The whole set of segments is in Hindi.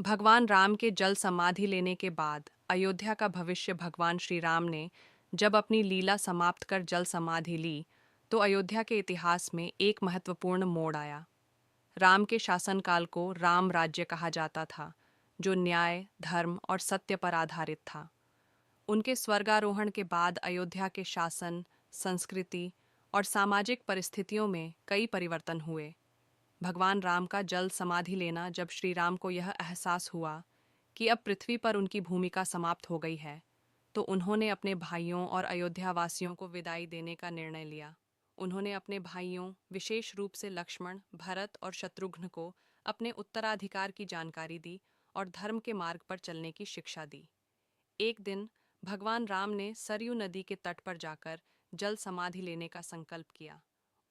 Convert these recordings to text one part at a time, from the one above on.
भगवान राम के जल समाधि लेने के बाद अयोध्या का भविष्य भगवान श्री राम ने जब अपनी लीला समाप्त कर जल समाधि ली, तो अयोध्या के इतिहास में एक महत्वपूर्ण मोड़ आया। राम के शासनकाल को राम राज्य कहा जाता था, जो न्याय, धर्म और सत्य पर आधारित था। उनके स्वर्गारोहण के बाद अयोध्या के शासन, संस्कृति और सामाजिक परिस्थितियों में कई परिवर्तन हुए। भगवान राम का जल समाधि लेना जब श्री राम को यह एहसास हुआ कि अब पृथ्वी पर उनकी भूमिका समाप्त हो गई है, तो उन्होंने अपने भाइयों और अयोध्या वासियों को विदाई देने का निर्णय लिया। उन्होंने अपने भाइयों, विशेष रूप से लक्ष्मण, भरत और शत्रुघ्न को अपने उत्तराधिकार की जानकारी दी और धर्म के मार्ग पर चलने की शिक्षा दी। एक दिन भगवान राम ने सरयू नदी के तट पर जाकर जल समाधि लेने का संकल्प किया।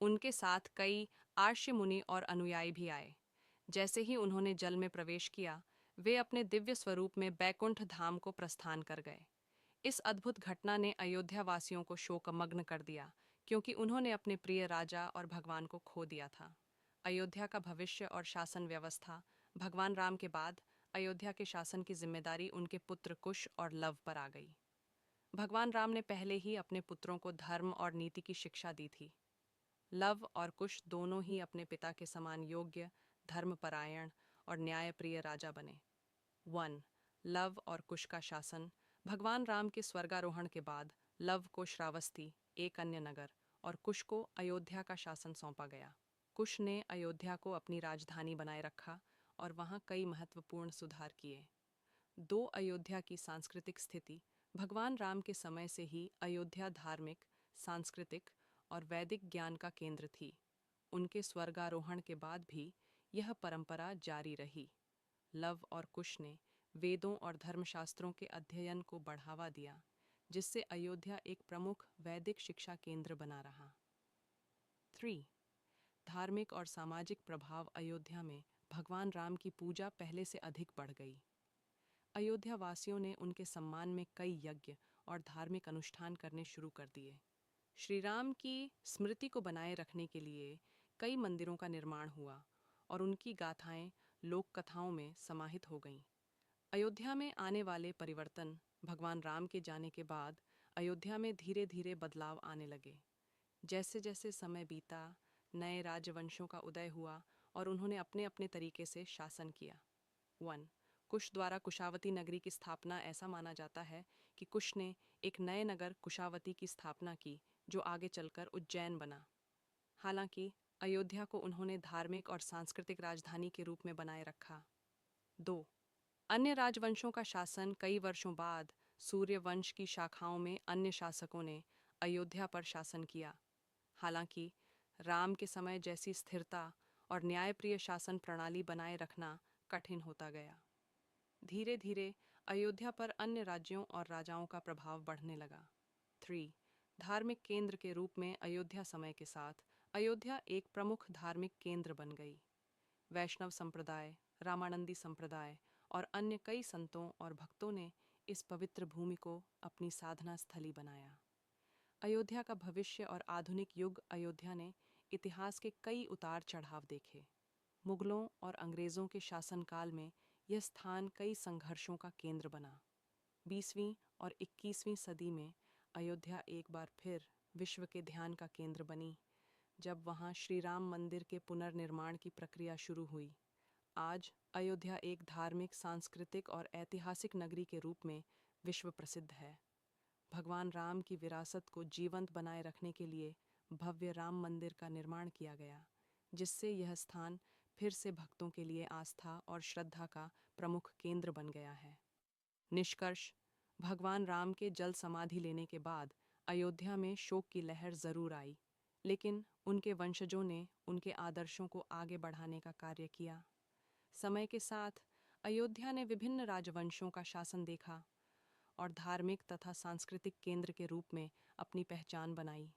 उनके साथ कई आर्ष्य मुनि और अनुयायी भी आए। जैसे ही उन्होंने जल में प्रवेश किया, वे अपने दिव्य स्वरूप में बैकुंठ धाम को प्रस्थान कर गए। इस अद्भुत घटना ने अयोध्या वासियों को शोकमग्न कर दिया, क्योंकि उन्होंने अपने प्रिय राजा और भगवान को खो दिया था। अयोध्या का भविष्य और शासन व्यवस्था। भगवान राम के बाद अयोध्या के शासन की जिम्मेदारी उनके पुत्र कुश और लव पर आ गई। भगवान राम ने पहले ही अपने पुत्रों को धर्म और नीति की शिक्षा दी थी। लव और कुश दोनों ही अपने पिता के समान योग्य, धर्मपरायण और न्यायप्रिय राजा बने। 1. लव और कुश का शासन। भगवान राम के स्वर्गारोहण के बाद लव को श्रावस्ती, एक अन्य नगर, और कुश को अयोध्या का शासन सौंपा गया। कुश ने अयोध्या को अपनी राजधानी बनाए रखा और वहां कई महत्वपूर्ण सुधार किए। 2. अयोध्या की सांस्कृतिक स्थिति। भगवान राम के समय से ही अयोध्या धार्मिक, सांस्कृतिक और वैदिक ज्ञान का केंद्र थी। उनके स्वर्गारोहण के बाद भी यह परंपरा जारी रही। लव और कुश ने वेदों और धर्मशास्त्रों के अध्ययन को बढ़ावा दिया, जिससे अयोध्या एक प्रमुख वैदिक शिक्षा केंद्र बना रहा। 3. धार्मिक और सामाजिक प्रभाव। अयोध्या में भगवान राम की पूजा पहले से अधिक बढ़ गई। अयोध्या वासियों ने उनके सम्मान में कई यज्ञ और धार्मिक अनुष्ठान करने शुरू कर दिए। श्री राम की स्मृति को बनाए रखने के लिए कई मंदिरों का निर्माण हुआ और उनकी गाथाएं लोक कथाओं में समाहित हो गईं। अयोध्या में आने वाले परिवर्तन। भगवान राम के जाने के बाद अयोध्या में धीरे धीरे बदलाव आने लगे। जैसे जैसे समय बीता, नए राजवंशों का उदय हुआ और उन्होंने अपने अपने तरीके से शासन किया। 1. कुश द्वारा कुशावती नगरी की स्थापना। ऐसा माना जाता है कि कुश ने एक नए नगर कुशावती की स्थापना की, जो आगे चलकर उज्जैन बना। हालांकि अयोध्या को उन्होंने धार्मिक और सांस्कृतिक राजधानी के रूप में बनाए रखा। 2. अन्य राजवंशों का शासन। कई वर्षों बाद सूर्य वंश की शाखाओं में अन्य शासकों ने अयोध्या पर शासन किया। हालांकि राम के समय जैसी स्थिरता और न्यायप्रिय शासन प्रणाली बनाए रखना कठिन होता गया। धीरे धीरे अयोध्या पर अन्य राज्यों और राजाओं का प्रभाव बढ़ने लगा। 3. धार्मिक केंद्र के रूप में अयोध्या। समय के साथ अयोध्या एक प्रमुख धार्मिक केंद्र बन गई। वैष्णव संप्रदाय, रामानंदी संप्रदाय और अन्य कई संतों और भक्तों ने इस पवित्र भूमि को अपनी साधना स्थली बनाया। अयोध्या का भविष्य और आधुनिक युग। अयोध्या ने इतिहास के कई उतार चढ़ाव देखे। मुगलों और अंग्रेज़ों के शासनकाल में यह स्थान कई संघर्षों का केंद्र बना। 20वीं और 21वीं सदी में अयोध्या एक बार फिर विश्व के ध्यान का केंद्र बनी, जब वहां श्री राम मंदिर के पुनर्निर्माण की प्रक्रिया शुरू हुई। आज अयोध्या एक धार्मिक, सांस्कृतिक और ऐतिहासिक नगरी के रूप में विश्व प्रसिद्ध है। भगवान राम की विरासत को जीवंत बनाए रखने के लिए भव्य राम मंदिर का निर्माण किया गया, जिससे यह स्थान फिर से भक्तों के लिए आस्था और श्रद्धा का प्रमुख केंद्र बन गया है। निष्कर्ष। भगवान राम के जल समाधि लेने के बाद अयोध्या में शोक की लहर जरूर आई, लेकिन उनके वंशजों ने उनके आदर्शों को आगे बढ़ाने का कार्य किया। समय के साथ अयोध्या ने विभिन्न राजवंशों का शासन देखा और धार्मिक तथा सांस्कृतिक केंद्र के रूप में अपनी पहचान बनाई।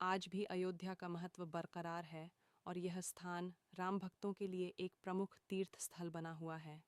आज भी अयोध्या का महत्व बरकरार है और यह स्थान राम भक्तों के लिए एक प्रमुख तीर्थ स्थल बना हुआ है।